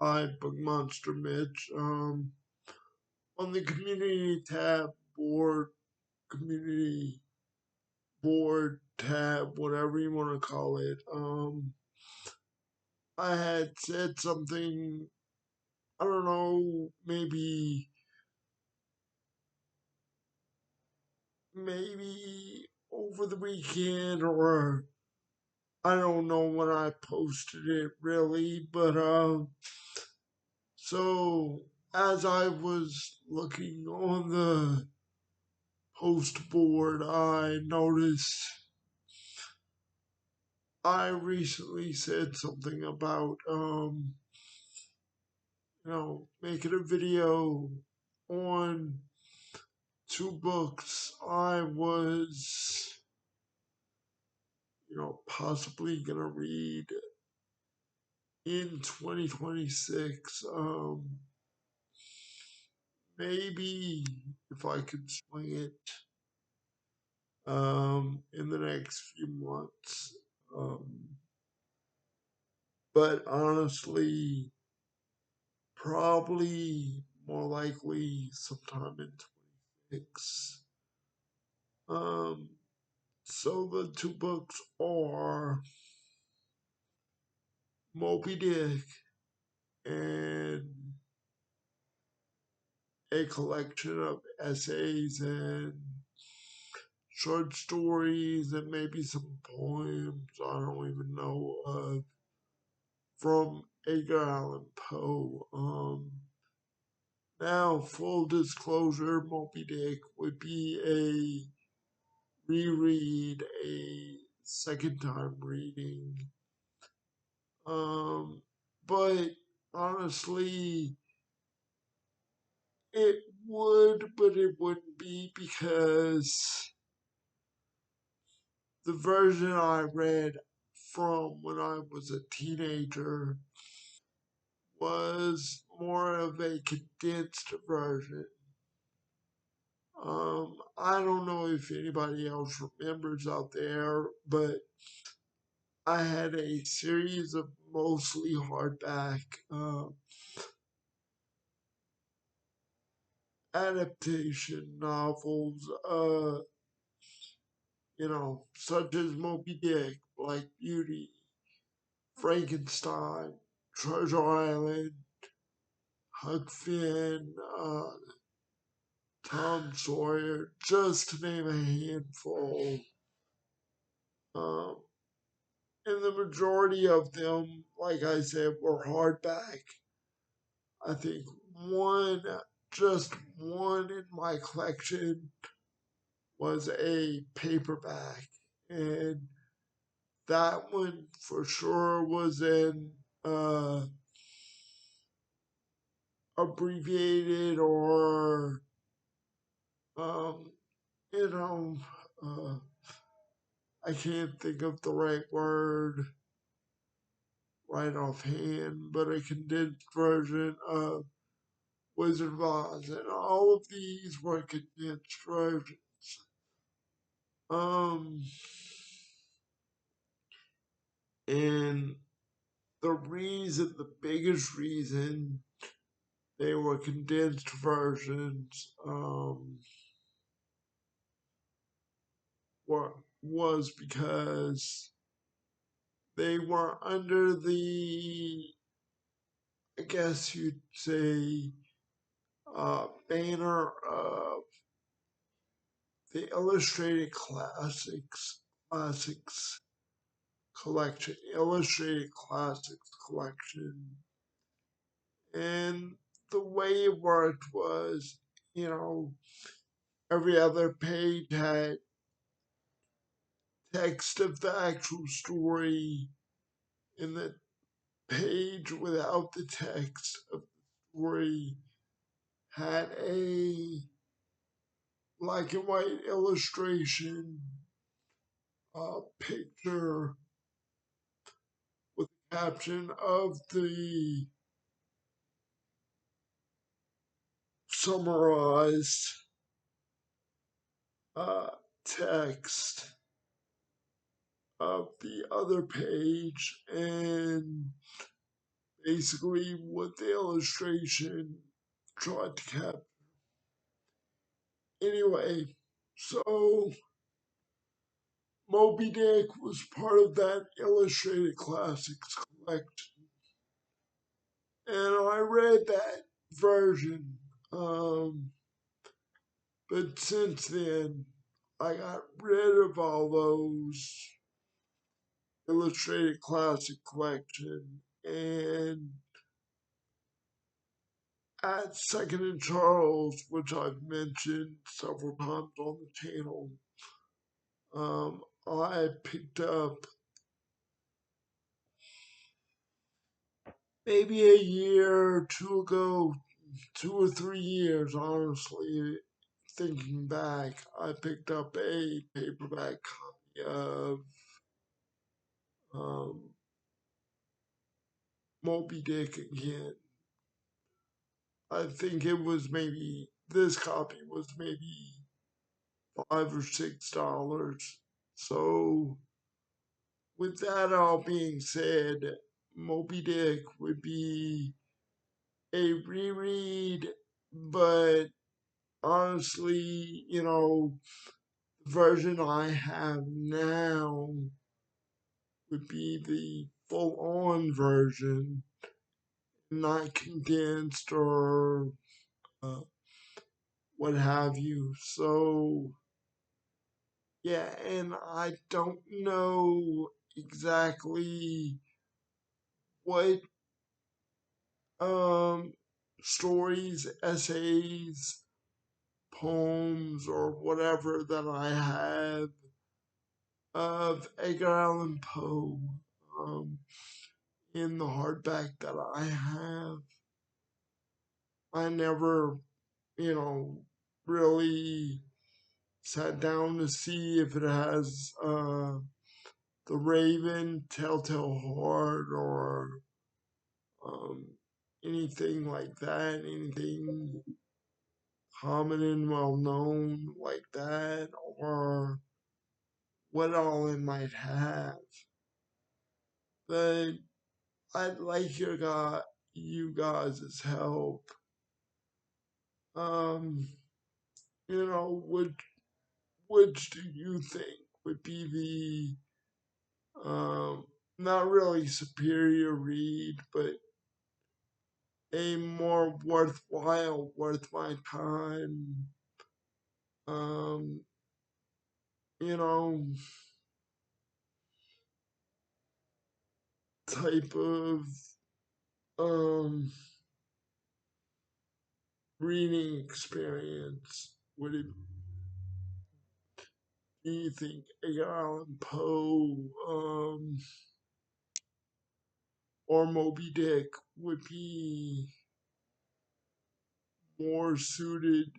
Hi, Book Monster Mitch. On the community tab community board tab, whatever you want to call it. I had said something. I don't know, maybe over the weekend, or I don't know when I posted it really, but so as I was looking on the post board, I noticed I recently said something about making a video on two books I was possibly gonna read in 2026. Maybe if I could swing it in the next few months. Um, but honestly, probably more likely sometime in 26. Um, so the two books are Moby Dick and a collection of essays and short stories and maybe some poems I don't even know of from Edgar Allan Poe. Now, full disclosure, Moby Dick would be a reread, a second time reading. Um, but honestly, it would, but it wouldn't be because the version I read from when I was a teenager was more of a condensed version. I don't know if anybody else remembers out there, but I had a series of mostly hardback adaptation novels, such as Moby Dick, Black Beauty, Frankenstein, Treasure Island, Huck Finn, Tom Sawyer, just to name a handful. Um, and the majority of them, like I said, were hardback. I think one, just one in my collection was a paperback. And that one for sure was an abbreviated or, um, you know, uh, I can't think of the right word right offhand, but a condensed version of Wizard of Oz, and all of these were condensed versions. Um, and the biggest reason they were condensed versions, were, was because they were under the, I guess you'd say, banner of the Classics collection, Illustrated Classics collection. And the way it worked was, you know, every other page had text of the actual story, and the page without the text of the story had a black and white illustration, picture with a caption of the summarized uh, text of the other page, and basically what the illustration tried to capture. Anyway, so Moby Dick was part of that illustrated classics collection, and I read that version. Um, but since then, I got rid of all those illustrated classic collection, and at Second and Charles, which I've mentioned several times on the channel, I picked up maybe a year or two ago, 2 or 3 years, honestly. Thinking back, I picked up a paperback copy of um, Moby Dick again. I think it was maybe, this copy was maybe $5 or $6. So, with that all being said, Moby Dick would be a reread, but honestly, the version I have now would be the full on version, not condensed or uh, what have you. So, yeah, and I don't know exactly what um stories, essays, poems, or whatever that I have of Edgar Allan Poe um, in the hardback that I have. I never, really sat down to see if it has The Raven, Telltale Heart, or um, anything like that, anything common and well known like that, or what all it might have. But I'd like you guys' help. Um, which do you think would be the not really superior read, but a more worthwhile, worth my time, um, you know, type of um reading experience? Would it, do you think Edgar Allan Poe or Moby Dick would be more suited,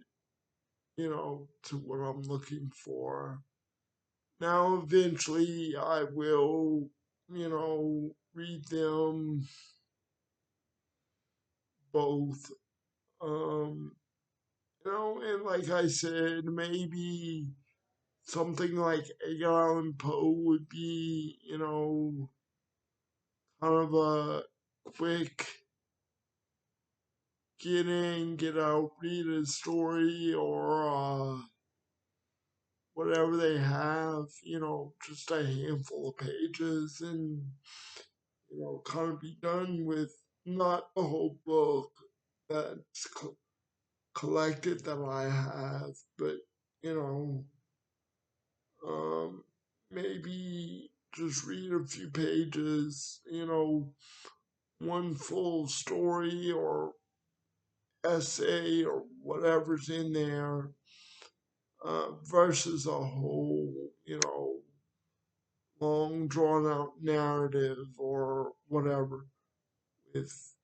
to what I'm looking for? Now, eventually, I will, read them both. Um, and like I said, maybe something like Edgar Allan Poe would be, kind of a quick get in, get out, read a story or whatever they have, just a handful of pages and, kind of be done with not the whole book that's collected that I have, but, you know, um, maybe just read a few pages, one full story or essay or whatever's in there versus a whole, long drawn out narrative or whatever with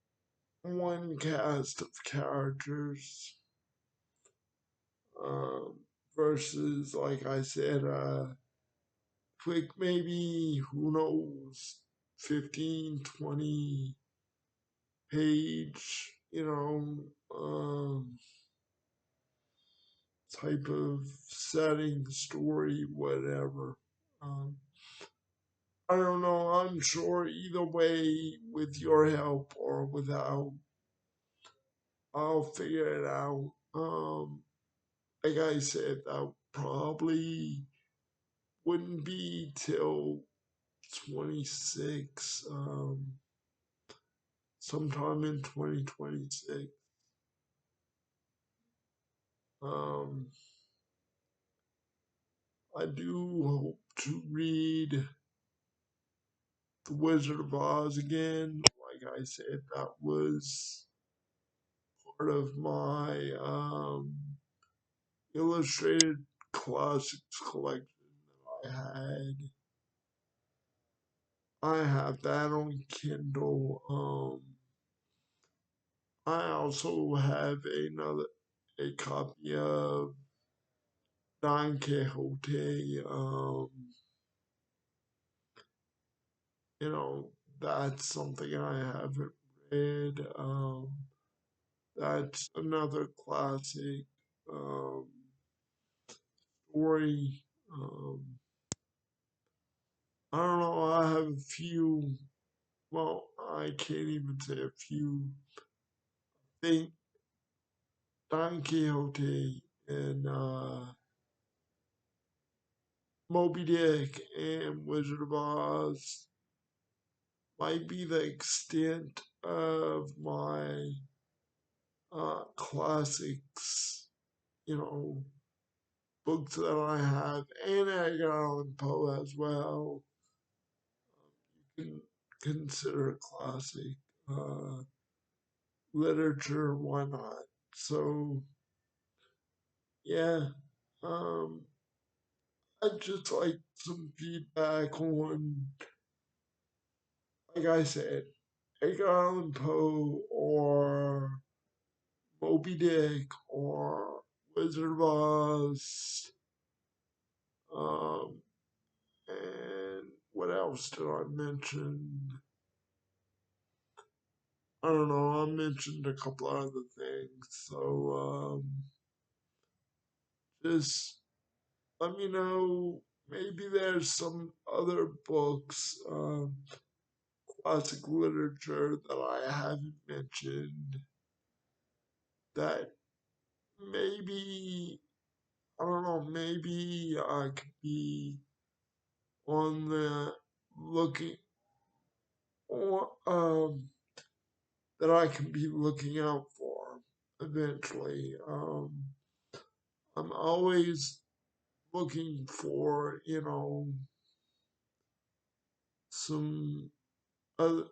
one cast of characters um, versus, like I said, quick, maybe, who knows, 15, 20 page, type of setting, story, whatever. Um, I don't know. I'm sure either way, with your help or without, I'll figure it out. Like I said, that probably wouldn't be till 26, sometime in 2026. Um, I do hope to read The Wizard of Oz again. Like I said, that was part of my illustrated classics collection that I had. I have that on Kindle. I also have a copy of Don Quixote. You know, that's something I haven't read. That's another classic um, story. I don't know. I have a few. Well, I can't even say a few. I think Don Quixote and Moby Dick and Wizard of Oz might be the extent of my classics, you know, books that I have, and Edgar Allan Poe as well. You can consider a classic literature. Why not? So yeah, um, I'd just like some feedback on, like I said, Edgar Allan Poe or Moby Dick or Wizard of Oz. Um, and what else did I mention? I don't know. I mentioned a couple other things. So just let me know. Maybe there's some other books, classic literature that I haven't mentioned that maybe, I don't know, maybe I could be on the looking, or that I can be looking out for eventually. I'm always looking for, some other,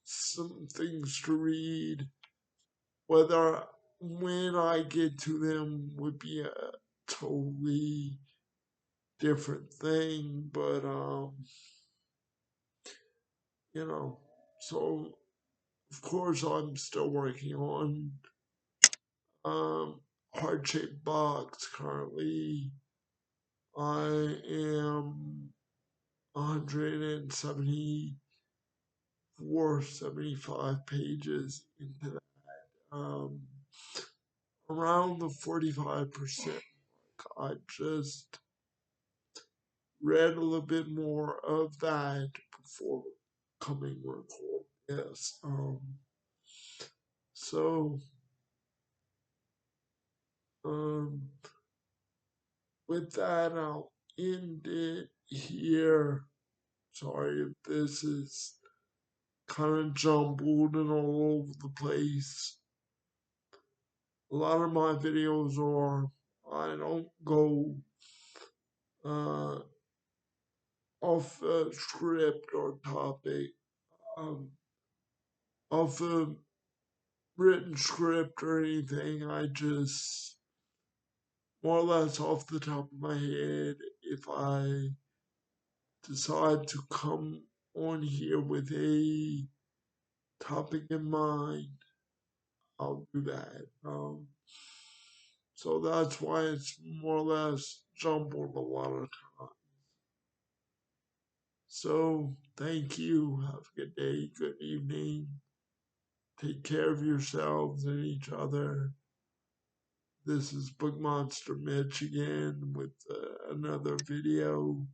some things to read. Whether when I get to them would be a totally different thing, but you know, so of course I'm still working on um heart shaped box currently. I am 174, 75 pages into that. Um, around the 45% mark. I just read a little bit more of that before coming record. Yes. So, um, with that, I'll end it here. Sorry if this is kind of jumbled and all over the place. A lot of my videos are, I don't go uh, off a script or topic, um, off a written script or anything. I just, more or less off the top of my head, if I decide to come on here with a topic in mind, I'll do that. So that's why it's more or less jumbled a lot of times. So thank you. Have a good day, good evening. Take care of yourselves and each other. This is Book Monster Mitch again with another video.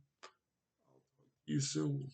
See you soon.